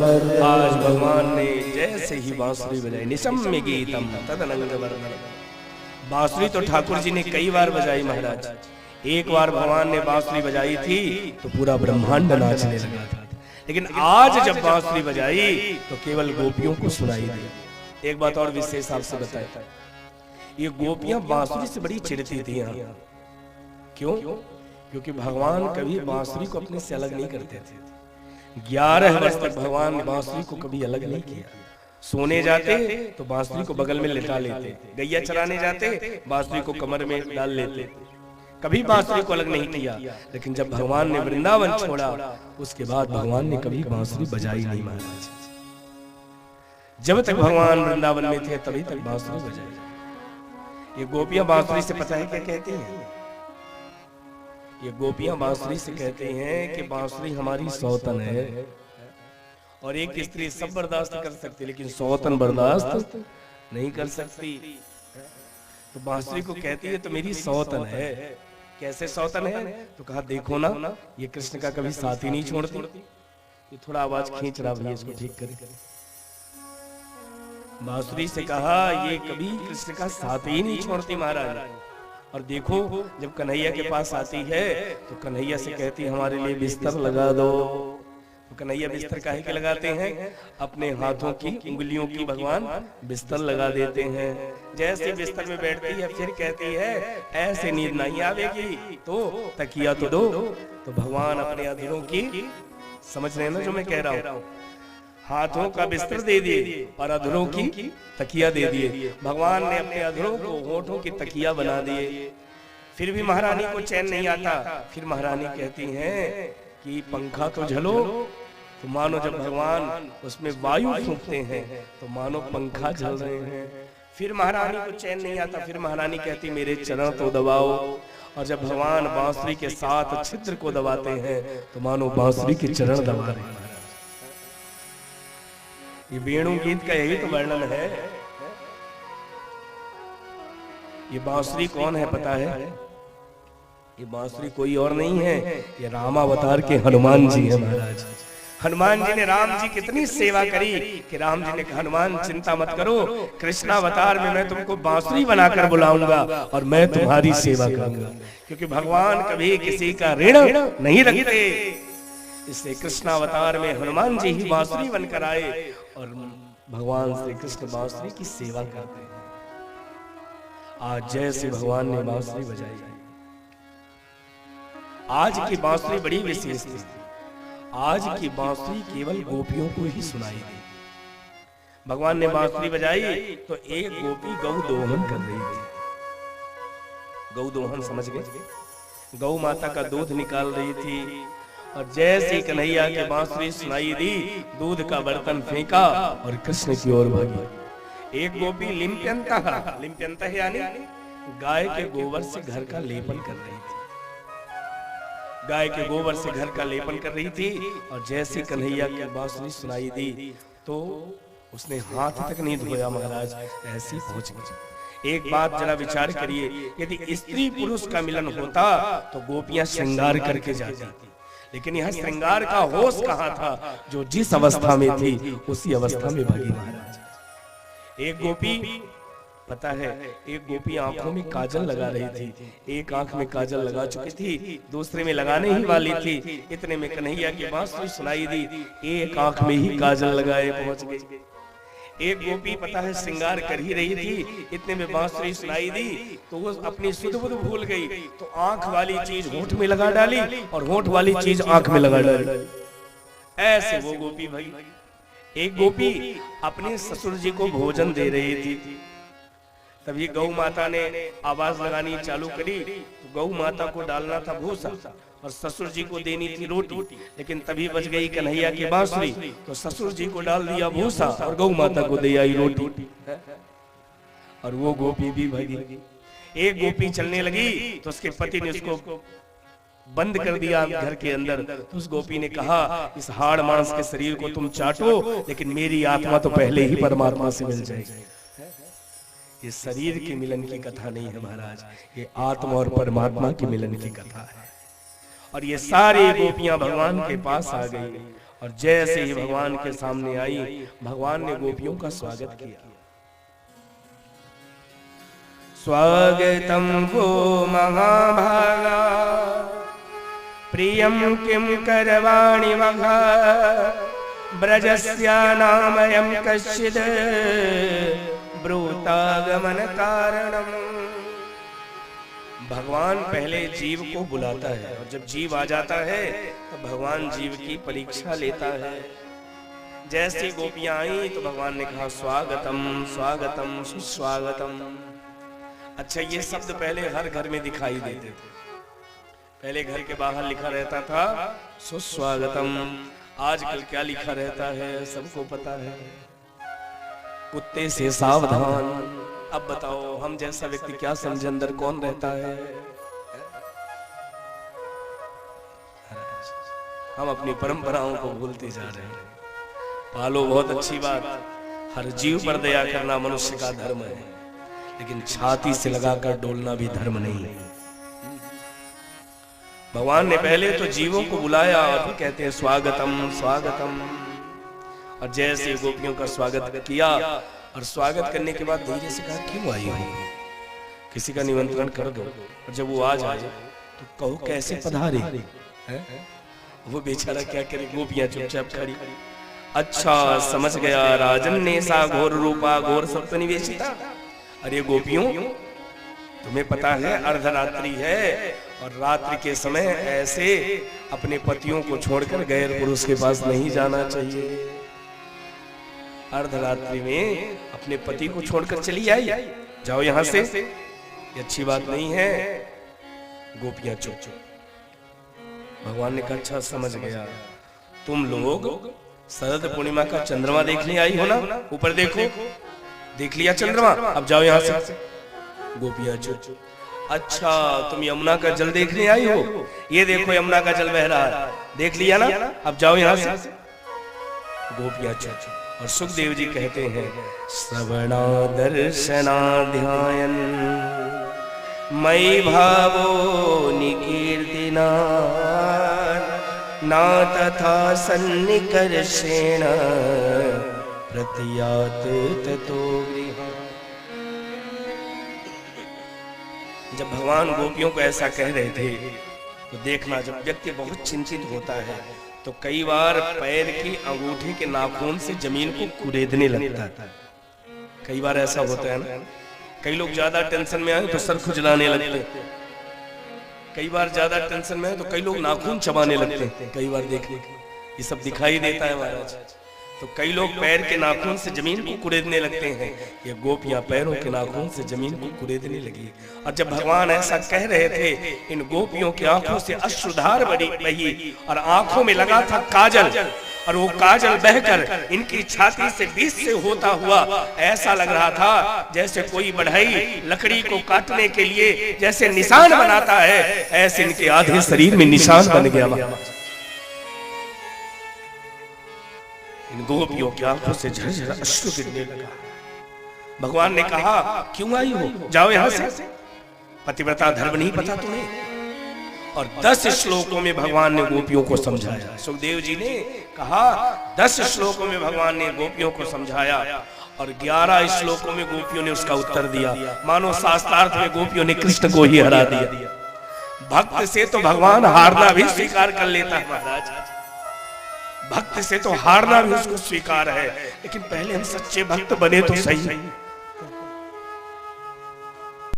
आज भगवान ने जैसे ही बांसुरी बजाई, निशम्य गीतम तदनंग वर्णनम। बांसुरी तो ठाकुर जी ने कई बार बजाई महाराज। एक बार भगवान ने बांसुरी बजाई थी तो पूरा ब्रह्मांड नाचने लगा था, लेकिन आज जब बांसुरी बजाई तो केवल गोपियों को सुनाई दी। एक बात और विशेष आपसे बताया, ये गोपियां बांसुरी से बड़ी चिढ़ती थी यहाँ। क्यों? क्योंकि भगवान कभी बांसुरी को अपने से अलग नहीं करते थे। 11 वर्ष तक भगवान ने बांसुरी को कभी अलग नहीं किया। सोने जाते तो बांसुरी को बगल में लिटा लेते, गैया चराने जाते बांसुरी को कमर में डाल लेते, कभी बांसुरी को अलग नहीं किया। लेकिन जब भगवान ने वृंदावन छोड़ा उसके बाद भगवान ने कभी बांसुरी बजाई नहीं महाराज। जब तक भगवान वृंदावन में थे तभी तक बांसुरी बजाई। ये गोपियां बांसुरी से पता है क्या कहती हैं? ये गोपियां बांसुरी से कहते हैं कि बांसुरी हमारी सौतन है, और एक स्त्री सब बर्दाश्त कर सकती लेकिन सौतन बर्दाश्त नहीं कर सकती। तो बांसुरी को कहती है तो मेरी सौतन है। कैसे सौतन है? तो कहा देखो ना, ये कृष्ण का कभी साथ ही नहीं छोड़ती। ये थोड़ा आवाज खींच रहा भैया, इसको ठीक करे। बांसुरी से कहा ये कभी कृष्ण का साथ ही नहीं छोड़ती महाराज। और देखो जब कन्हैया के पास आती है तो कन्हैया से कहती हमारे लिए बिस्तर लगा दो। तो कन्हैया बिस्तर काहे के लगाते हैं? अपने हाथों की उंगलियों की भगवान बिस्तर लगा देते हैं। जैसे बिस्तर में बैठती है फिर कहती है ऐसे नींद नहीं आवेगी तो तकिया तो दो। तो भगवान अपने अधरों की, समझ रहे हैं ना जो मैं कह रहा हूँ, हाथों का बिस्तर दे दिए और अधरों की तकिया दे दिए। भगवान ने अपने अधरों को होठों की तकिया बना दिए। फिर भी महारानी को चैन नहीं आता। फिर महारानी कहती हैं कि पंखा तो झलो। तो मानो जब भगवान उसमें वायु फूंकते हैं तो मानो पंखा झल रहे हैं। फिर महारानी को चैन नहीं आता। फिर महारानी कहती मेरे चरण तो दबाओ। और जब भगवान बांसुरी के साथ छिद्र को दबाते हैं तो मानो बांसुरी के चरण दबा रहे हैं। ये वेणु गीत का यही तो वर्णन है। ये बांसुरी कौन है पता है? ये बांसुरी कोई और नहीं है, ये रामावतार के हनुमान जी है महाराज। हनुमान जी ने राम जी कितनी सेवा करी कि राम जी ने कहा हनुमान चिंता मत करो, कृष्णावतार में मैं तुमको बांसुरी बनाकर बुलाऊंगा और मैं तुम्हारी सेवा करूंगा। क्योंकि भगवान कभी किसी का ऋण नहीं रखते, इसलिए कृष्णावतार में हनुमान जी ही बांसुरी बनकर आए और भगवान श्री कृष्ण बांसुरी की सेवा करते हैं। आज जैसे भगवान ने बांसुरी बजाई, आज की बांसुरी बड़ी विशेष थी। आज की बांसुरी केवल गोपियों को ही सुनाई दी। भगवान ने बांसुरी बजाई तो एक गोपी गौ दोहन कर रही थी। गौ दोहन समझ गए? गौ माता का दूध निकाल रही थी और जैसे कन्हैया के बांसुरी सुनाई दी, दूध का बर्तन फेंका और कृष्ण की ओर भागी। एक गोपी लिम्प्यंता यानी गाय के गोबर से घर का लेपन कर रही थी। गाय के गोबर से घर का लेपन कर रही थी और जैसे कन्हैया की बांसुरी सुनाई दी तो उसने हाथ तक नहीं धोया महाराज, ऐसी पहुंच गई। एक बात जरा विचार करिए, यदि स्त्री पुरुष का मिलन होता तो गोपियां श्रृंगार करके जाती, लेकिन यह श्रृंगार का होश कहाँ था? जो जिस अवस्था में थी उसी अवस्था में भागी महाराज। एक गोपी, पता है, एक गोपी आंखों में काजल लगा रही थी। एक आंख में काजल लगा चुकी थी, दूसरे में लगाने ही वाली थी। इतने में कन्हैया की बांसुरी सुनाई दी, एक आंख में ही काजल लगाए पहुंच गई। एक गोपी पता है श्रृंगार कर ही रही थी, इतने में बांसुरी सुनाई दी तो वो अपनी सुध बुध भूल गई, तो आंख वाली चीज होठ में लगा डाली और होठ वाली चीज आंख में लगा डाली। ऐसे वो गोपी भाई। एक गोपी अपने ससुर जी को भोजन दे रही थी, तभी गौ माता ने आवाज लगानी चालू करी। तो गौ माता को डालना था भूसा और ससुर जी को देनी थी रोटी, लेकिन तभी बज गई कन्हैया की बांसुरी, तो ससुर जी को डाल दिया भूसा और गौ माता को दे आई रोटी, और वो गोपी भी भागी। एक गोपी चलने लगी तो उसके पति ने उसको बंद कर दिया घर के अंदर। तो उस गोपी ने कहा इस हाड़ मांस के शरीर को तुम चाटो, लेकिन मेरी आत्मा तो पहले ही परमात्मा से मिल जाएगी। ये शरीर के मिलन की कथा नहीं है महाराज, ये आत्मा और परमात्मा के मिलन की कथा है। और ये सारी गोपियां भगवान के पास आ गई और जैसे ही भगवान के सामने आई, भगवान ने गोपियों का स्वागत किया। स्वागतम वो महाभागा प्रियम किम करवाणि मघा ब्रजस्यानामयं कश्चिद ब्रूतागमन कारणम। भगवान पहले जीव को बुलाता है और जब जीव आ जाता है तो भगवान जीव की परीक्षा लेता है। जैसे गोपियां आई तो भगवान ने कहा स्वागतम स्वागतम सुस्वागतम। अच्छा, ये शब्द पहले हर घर में दिखाई देते थे। पहले घर के बाहर लिखा रहता था सुस्वागतम। आजकल क्या लिखा रहता है सबको पता है, कुत्ते से सावधान। अब बताओ हम जैसा व्यक्ति क्या समझे अंदर कौन रहता है? हम अपनी परंपराओं को भूलते जा रहे हैं। पालो बहुत अच्छी बात, हर जीव पर दया करना मनुष्य का धर्म है, लेकिन छाती से लगाकर डोलना भी धर्म नहीं है। भगवान ने पहले तो जीवों को बुलाया और फिर कहते हैं स्वागतम स्वागतम। और जैसे गोपियों का स्वागत किया और स्वागत करने के बाद धीरे से कहा क्यों आई हो, किसी का निमंत्रण कर दो। और जब वो आ जाए तो कहो कैसे पधारे है? वो बेचारा क्या करे, गोपियां चुपचाप खड़ी। अच्छा समझ गया, राजन ने सा घोर रूपा घोर सप्तनिवेशिता। अरे गोपियों, तुम्हें पता है अर्धरात्रि है और रात्रि के समय ऐसे अपने पतियों को छोड़कर गैर पुरुष के पास नहीं जाना चाहिए। अर्धरात्रि में अपने पति को छोड़कर चली आई, जाओ यहां से, ये अच्छी बात नहीं है। गोपियां चुप चुप। भगवान ने कहा अच्छा समझ गया, तुम लोग शरद पूर्णिमा का चंद्रमा देखने आई हो ना, ऊपर देखो, देख लिया चंद्रमा, अब जाओ यहां से। गोपियां चुप। अच्छा तुम यमुना का जल देखने आई हो, ये देखो यमुना का जल बह रहा है, देख लिया ना, अब जाओ यहां से। गोपियां चुप। और सुखदेव जी कहते हैं श्रवणा दर्शना ध्यायन मयि भावो निकीर्तिना ना तथा सन्निकर्षेण प्रतियात ततो गृह। जब भगवान गोपियों को ऐसा कह रहे थे तो देखना, जब व्यक्ति बहुत चिंतित होता है तो कई बार पैर की अंगूठे के नाखून से जमीन को कुरेदने लगता है। कई बार ऐसा होता है ना, कई लोग ज्यादा टेंशन में आए तो सर खुजलाने लगते हैं, कई बार ज्यादा टेंशन में आए तो कई लोग नाखून चबाने लगते हैं। कई बार देखिए ये सब दिखाई देता है महाराज। तो कई लोग पैर के नाखून से जमीन को कुरेदने लगते हैं, ये गोपियां पैरों के नाखून से जमीन को कुरेदने लगी। और जब भगवान ऐसा कह रहे थे, इन गोपियों की आंखों से अश्रुधार बही और आंखों में लगा था काजल, और वो काजल बहकर इनकी छाती से बीच से होता हुआ ऐसा लग रहा था जैसे कोई बढ़ई लकड़ी को काटने के लिए जैसे निशान बनाता है, ऐसे इनके आधे शरीर में निशान बन गया। इन गोपियों की आंखों से झरझर अश्रु गिरने लगा। भगवान ने कहा क्यों आई हो, जाओ यहां से, पतिव्रता धर्म नहीं पता तुम्हें। और 10 श्लोकों में भगवान ने गोपियों को समझाया। सुखदेव जी ने कहा 10 श्लोकों में भगवान ने गोपियों को समझाया और 11 श्लोकों में गोपियों ने उसका उत्तर दिया। मानो शास्त्रार्थ में गोपियों ने कृष्ण को ही हरा दिया। भक्त से तो भगवान हारना भी स्वीकार कर लेता है महाराज, भक्त से तो हारना भी उसको स्वीकार है, लेकिन पहले हम सच्चे भक्त बने तो सही।